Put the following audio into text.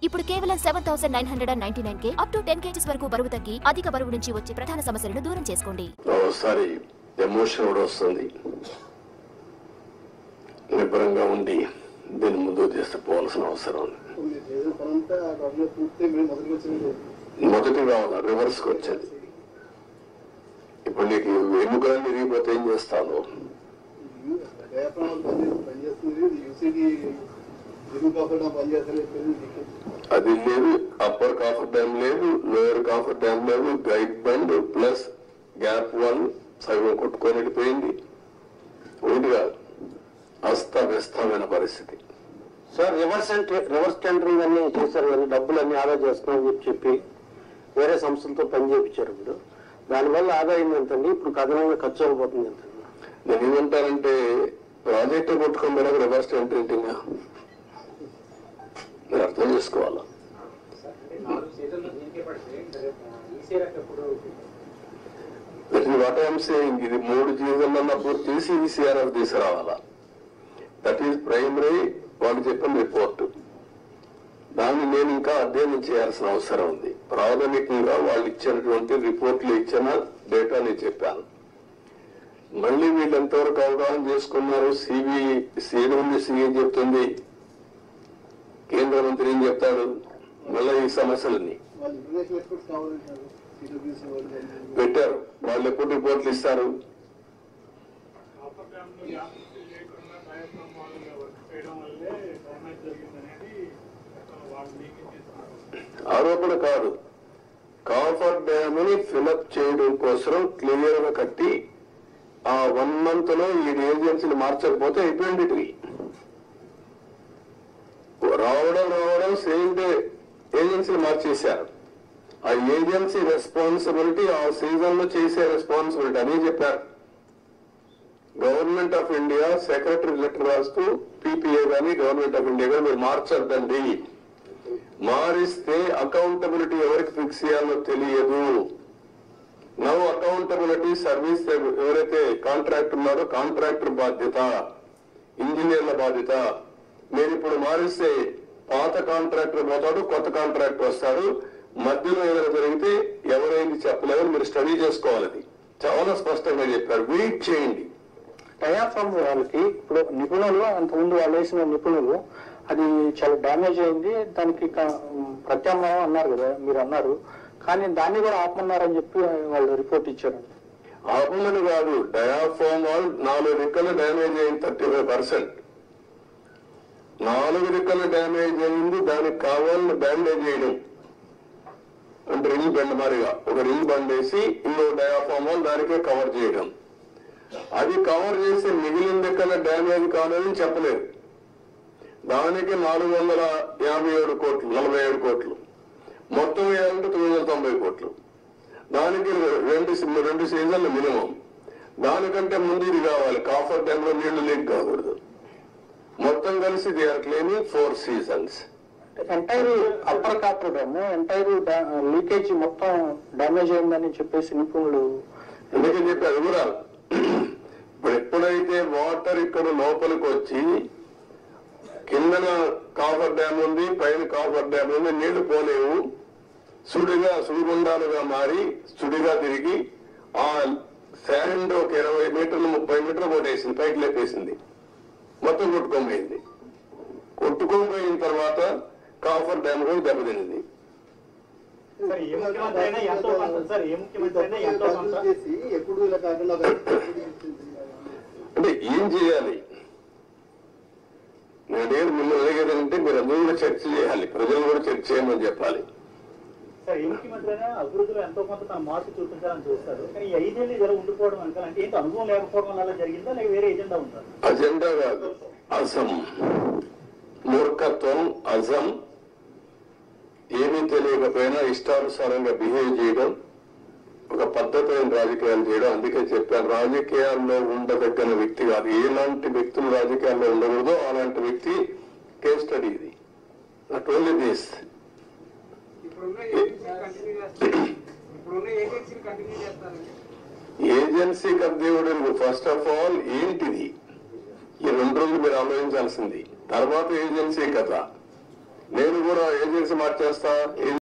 ఇప్పుడు కేవలం 7,999కే up to 10 kgs వరకు బరువు తగ్గి అధిక బరువు నుంచి వచ్చే ప్రధాన సమస్యలను దూరం చేసుకోండి. ఒకసారి ఎమోషన్ కూడా వస్తుంది. నిబ్బరంగా ఉండి దీన్ని ముందుకు తీసుకుపోవాల్సిన అవసరం ఉంది. మొదటి రావాలి, రివర్స్కి వచ్చేది. ఇప్పుడు నీకు ఎన్నికలన్నీ విరిగిపోతే ఏం చేస్తాను? అది లేదు, అప్పర్ కాఫర్ డ్యామ్ లేదు, లోయర్ కాఫర్ డ్యామ్ లేదు, గైడ్ బండ్ ప్లస్ గ్యాప్ 1 సగం కొట్టుకొని వెళ్ళిపోయింది. ఒకటి కాదు, అస్తవ్యస్తమైన పరిస్థితి. సార్ రివర్స్ టెండరింగ్ అన్ని చేశారు కానీ డబ్బులన్నీ ఆదా చేస్తున్నామని చెప్పి వేరే సంస్థలతో పని చేయించారు. ఇప్పుడు దానివల్ల ఆదాయం ఎంతండి? ఇప్పుడు కథనంగా ఖర్చు అయిపోతుంది ఎంత? నేను ఏమంటానంటే ప్రాజెక్టు కొట్టుకొని పోయినా రివర్స్ టెండరింగ్ మీరు అర్థం చేసుకోవాలా. వాట్ ఐఎమ్ సేయింగ్, ఇది 3 సీజన్లన్నా పూర్తి చేసి ఈసీఆర్ఎఫ్ తీసుకురావాలా. దట్ ఈస్ ప్రైమరీ వాళ్ళు చెప్పిన రిపోర్టు. దాన్ని నేను ఇంకా అధ్యయనం చేయాల్సిన అవసరం ఉంది. ప్రాథమికంగా వాళ్ళు ఇచ్చినటువంటి రిపోర్ట్లు ఇచ్చిన డేటా నేను చెప్పాను. మళ్ళీ వీళ్ళు ఎంతవరకు అవగాహన చేసుకున్నారు? సిడబ్ల్యూసీ ఏం చెప్తుంది, కేంద్ర మంత్రి ఏం చెప్తాడు, మళ్ళీ ఈ సమస్యలన్నీ పెట్టారు. వాళ్ళు ఎప్పుడు రిపోర్ట్లు ఇస్తారు? ఆరోపణ కాదు, కాఫర్ డ్యామ్ ని ఫిలప్ చేయడం కోసం క్లియర్ గా కట్టి ఆ 1 month లో ఈ ఏజెన్సీలు మార్చకపోతే అయిపోయింది. రావడం సేమ్ డే ఏజెన్సీలు మార్చేశారు. ఆ ఏజెన్సీ రెస్పాన్సిబిలిటీ ఆ సీజన్ లో చేసే రెస్పాన్సిబిలిటీ అని చెప్పారు. Government of India secretary letter రాస్తూ పీపీఏ కానీ గవర్నమెంట్ ఆఫ్ ఇండియా కానీ మీరు మార్చొద్దండి, మారిస్తే అకౌంటబిలిటీ ఎవరికి ఫిక్స్ చేయాలో తెలియదు. నవ్ అకౌంటబిలిటీ సర్వీస్ ఎవరైతే కాంట్రాక్టర్ ఉన్నారో కాంట్రాక్టర్ బాధ్యత, ఇంజనీర్ల బాధ్యత. మీరు ఇప్పుడు మారిస్తే పాత కాంట్రాక్టర్ పోతాడు, కొత్త కాంట్రాక్టర్ వస్తాడు. మధ్యలో ఏదైనా జరిగితే ఎవరైంది చెప్పలేదని మీరు స్టడీ చేసుకోవాలి. అది చాలా స్పష్టంగా చెప్పారు. వెయిట్ చేయండి. డయాఫ్రామ్ వాళ్ళకి ఇప్పుడు నిపుణులు అంతకుముందు వాళ్ళు వేసిన నిపుణులు అది చాలా డ్యామేజ్ అయింది, దానికి ప్రత్యామ్నాయం అన్నారు కదా, మీరు అన్నారు. కానీ దాన్ని కూడా ఆపమన్నారని చెప్పి వాళ్ళు రిపోర్ట్ ఇచ్చారు. ఆపమని కాదు, డయాఫ్రామ్ వాల్ 4 రెక్కలు డ్యామేజ్ అయింది, 35%. 4 రెక్కలు డ్యామేజ్ అయింది, దానికి కావాలని బ్యాండేజ్ చేయడం అంటే రింగ్ బెండ్ మారిగా ఒక రింగ్ బండ్ వేసి ఇంకో డయాఫ్రామ్ వాల్ దానికే కవర్ చేయడం. అది కవర్ చేసి మిగిలిన రెక్కల డ్యామేజ్ కావాలని చెప్పలేదు. దానికి 457 కోట్లు, 47 కోట్లు, మొత్తం వేయాలంటే 990 కోట్లు. దానికి 2 సీజన్లు మినిమం. దానికంటే ముందు ఇది కావాలి, కాఫర్ డ్యామ్ లో నీళ్లు లీక్ కాకూడదు. మొత్తం కలిసి they are claiming 4 seasons. Entire upper cofferdam entire leakage మొత్తం డ్యామేజ్ అయిందని చెప్పేసి నిపుణులు ఎందుకని చెప్పారు వివరాలు. ఇప్పుడు ఎప్పుడైతే వాటర్ ఇక్కడ లోపలికి వచ్చి కిందన కాఫర్ డ్యామ్ ఉంది, పైన కాఫర్ డ్యామ్ ఉంది, నీళ్లు పోలేవు, సుడిగుండాలుగా మారి సుడిగా తిరిగి ఆ శాండ్ ఒక 20 మీటర్లు 30 మీటర్లు కొట్టేసింది, పైకి లేపేసింది, మొత్తం కొట్టుకోపోయింది. కొట్టుకోపోయిన తర్వాత కాఫర్ డ్యామ్ కూడా దెబ్బతింది. అంటే ఏం చేయాలి? నేను మిమ్మల్ని అడిగేదంటే మీరు అందరూ కూడా చర్చ చేయాలి, ప్రజలు కూడా చర్చ చేయమని చెప్పాలి. సార్ ఏ ముఖ్యమంత్రి అయినా అభివృద్ధిలో ఎంతో కొంత తన మార్పు చూపించాలని చూస్తారు, కానీ 5 ఏళ్ళు ఇలా ఉండిపోవడం అంటే ఏంటి, అనుభవం లేకపోవడం వల్ల జరిగిందా లేక వేరే ఎజెండా ఉందా? అజెండా కాదు, అజం, మూర్ఖత్వం, అజం, ఏమీ తెలియకపోయినా ఇష్టానుసారంగా బిహేవ్ చేయడం, ఒక పద్ధతైన రాజకీయాలు చేయడం. అందుకే చెప్పాను, రాజకీయాల్లో ఉండదగిన వ్యక్తి కాదు. ఎలాంటి వ్యక్తులు రాజకీయాల్లో ఉండకూడదో అలాంటి వ్యక్తి కేస్ స్టడీ ఇది. Not only this. ఏజెన్సీ కబ్జీవుడు ఫస్ట్ ఆఫ్ ఆల్ ఏంటిది? ఈ 2 రోజులు మీరు ఆలోచించాల్సింది. తర్వాత ఏజెన్సీ కథ. నేను కూడా ఏజెన్సీ మార్చేస్తా